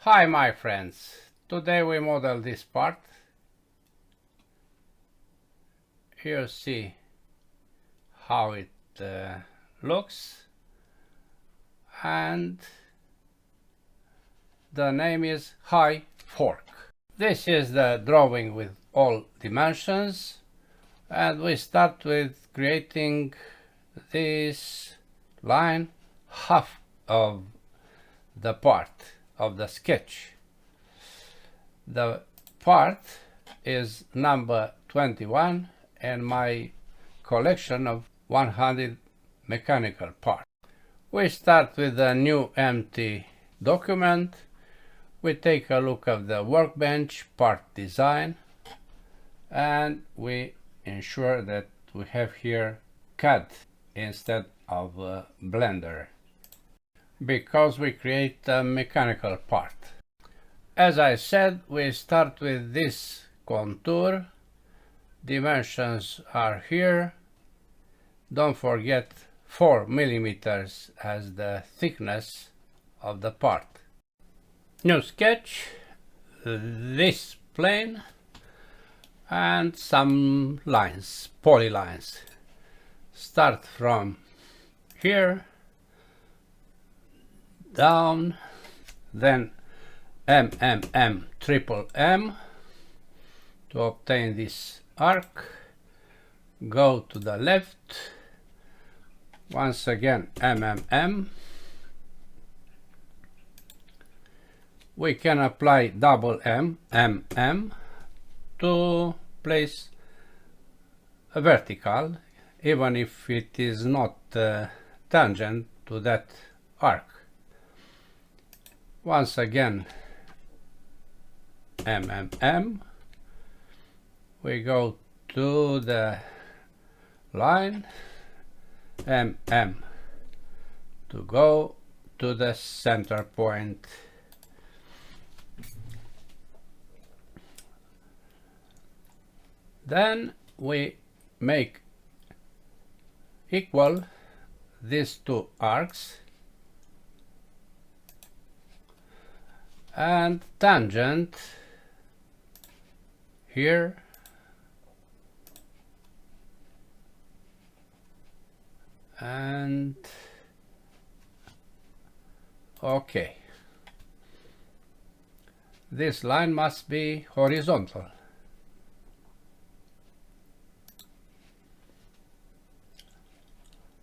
Hi my friends, today we model this part. You see how it looks, and the name is High Fork. This is the drawing with all dimensions, and we start with creating this line, half of the part of the sketch. The part is number 21 in my collection of 100 mechanical parts. We start with a new empty document. We take a look at the workbench part design, and we ensure that we have here CAD instead of Blender, because we create a mechanical part. As I said, we start with this contour. Dimensions are here. Don't forget 4 millimeters as the thickness of the part. New sketch, this plane, and some lines, polylines. Start from here, down, then triple M to obtain this arc. Go to the left, once again we can apply double M to place a vertical, even if it is not tangent to that arc. Once again we go to the line, to go to the center point. Then we make equal these two arcs and tangent here and okay. This line must be horizontal.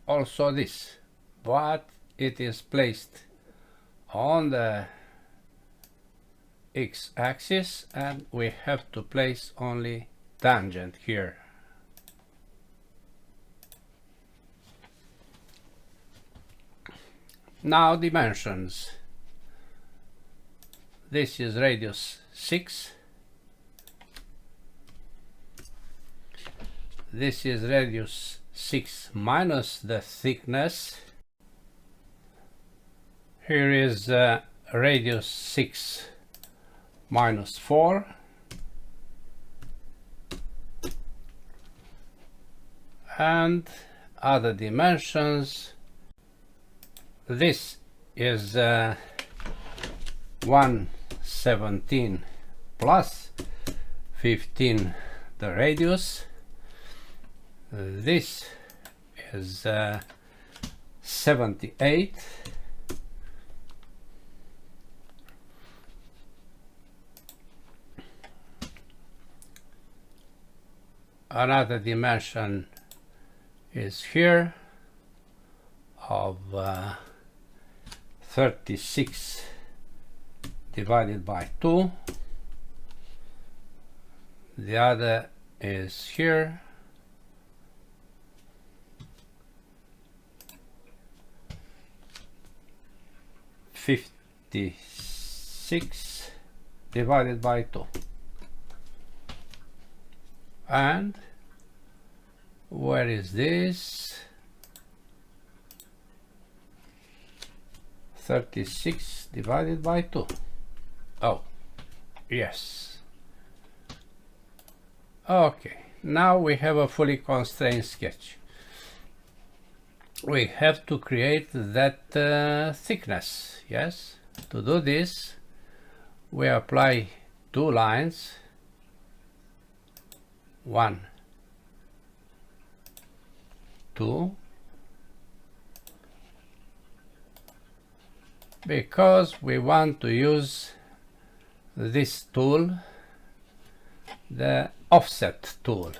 Also this, but it is placed on the x-axis and we have to place only tangent here. Now dimensions. This is radius 6. This is radius 6 minus the thickness. Here is radius 6 minus 4. And other dimensions. This is 117 plus 15 the radius. This is 78. Another dimension is here of 36 divided by 2. The other is here, (56) divided by 2. And where is this? 36 divided by 2. Oh, yes. Okay, now we have a fully constrained sketch. We have to create that thickness. Yes, to do this we apply 2 lines, 1, 2, because we want to use this tool, the offset tool.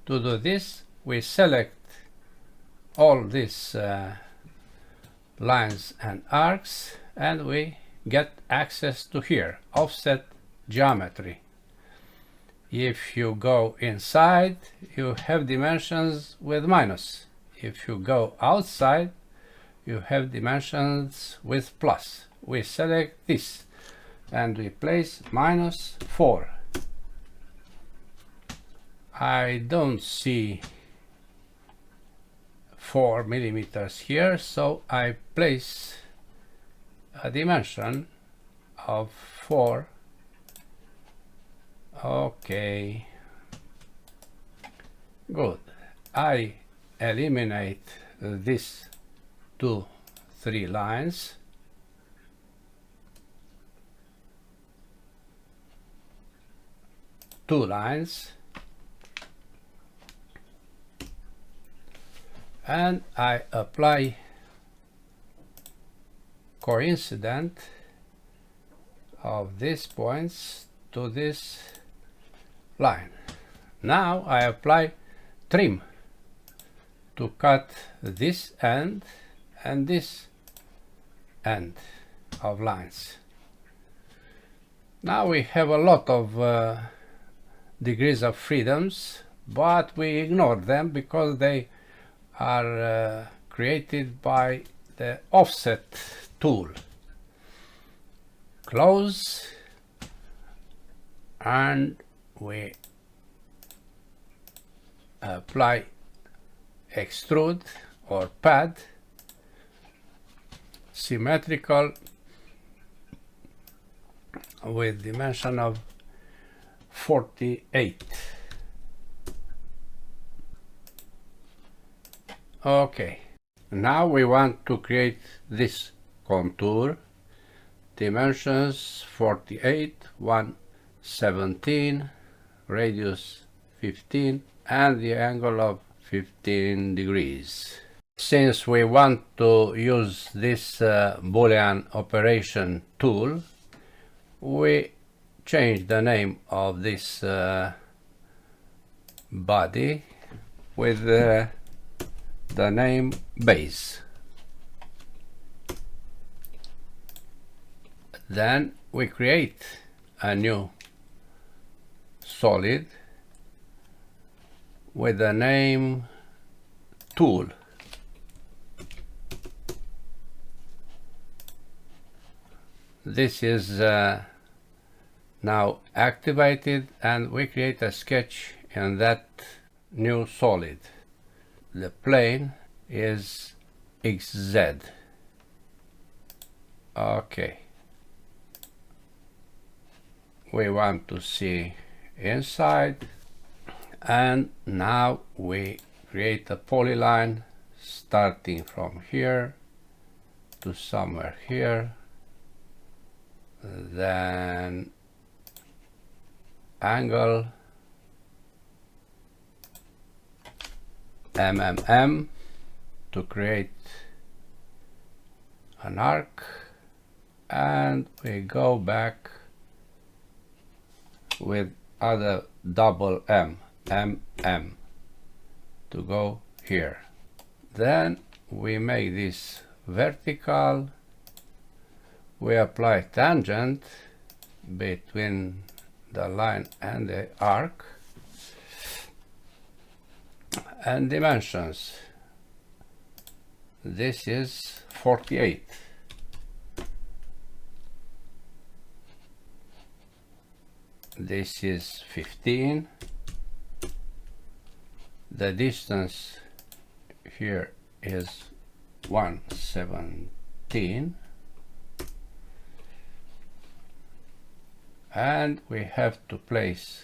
To do this, we select all these lines and arcs, and we get access to here, offset geometry. If you go inside, you have dimensions with minus. If you go outside, you have dimensions with plus. We select this and we place -4. I don't see 4 millimeters here, so I place a dimension of 4. Okay, good. I eliminate these 2, 3 lines. Two lines, and I apply coincident of these points to this line. Now I apply trim to cut this end and this end of lines. Now we have a lot of degrees of freedoms, but we ignore them because they are created by the offset tool. Close, and we apply extrude or pad, symmetrical with dimension of 48. Okay, now we want to create this contour, dimensions 48, 117, radius 15, and the angle of 15 degrees. Since we want to use this Boolean operation tool, we change the name of this body with the name base. Then we create a new solid with the name tool. This is now activated, and we create a sketch in that new solid. The plane is XZ. Okay. We want to see inside, and now we create a polyline starting from here to somewhere here, then angle MMM to create an arc, and we go back with other double M, MM, to go here. Then we make this vertical, we apply tangent between the line and the arc, and dimensions. This is 48. This is 15. The distance here is 117. And we have to place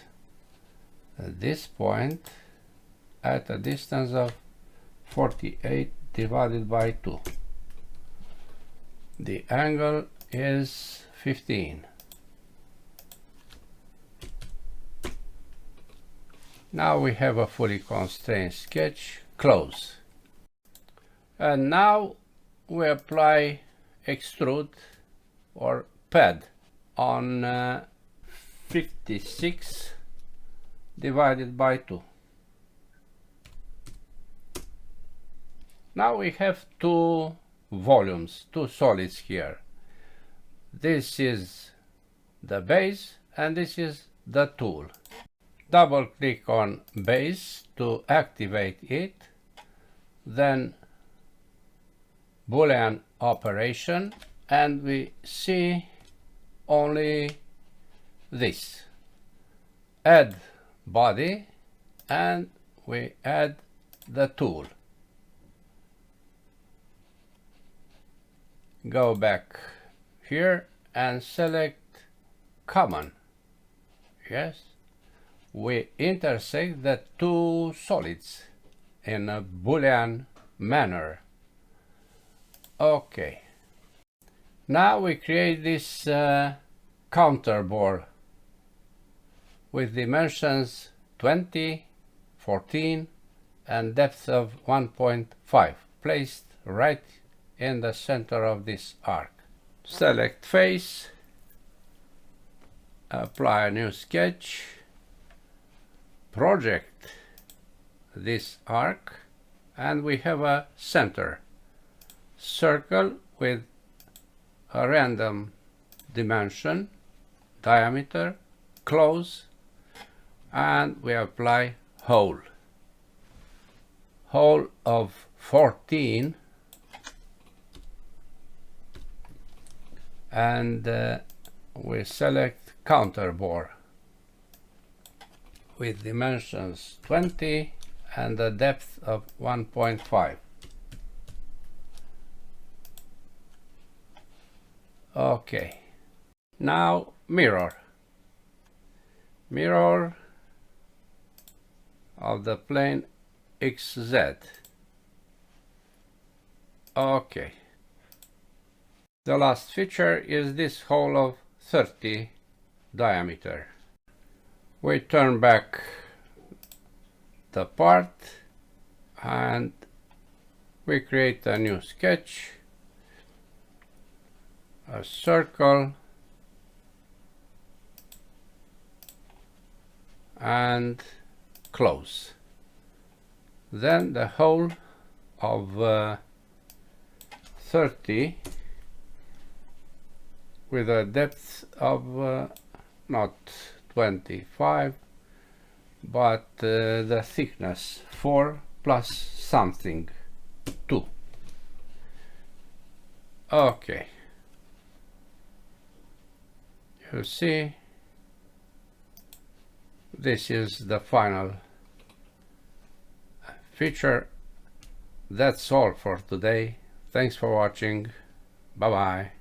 this point at a distance of 48 divided by 2. The angle is 15. Now we have a fully constrained sketch. Close. And now we apply extrude or pad on 56 divided by 2. Now we have two volumes, two solids here. This is the base and this is the tool. Double click on base to activate it, then Boolean operation, and we see only this. Add body and we add the tool. Go back here and select common. Yes, we intersect the two solids in a Boolean manner. Okay, now we create this counter bore with dimensions 20, 14 and depth of 1.5 placed right in the center of this arc. Select face, apply a new sketch, project this arc, and we have a center circle with a random dimension, diameter, close, and we apply hole of 14, and we select counter bore with dimensions 20 and a depth of 1.5. Okay, now mirror of the plane XZ. Okay, the last feature is this hole of 30 diameter. We turn back the part and we create a new sketch, a circle, and close. Then the hole of 30 with a depth of not 25 but the thickness 4 plus something 2. Okay, you see, this is the final feature. That's all for today. Thanks for watching. Bye bye.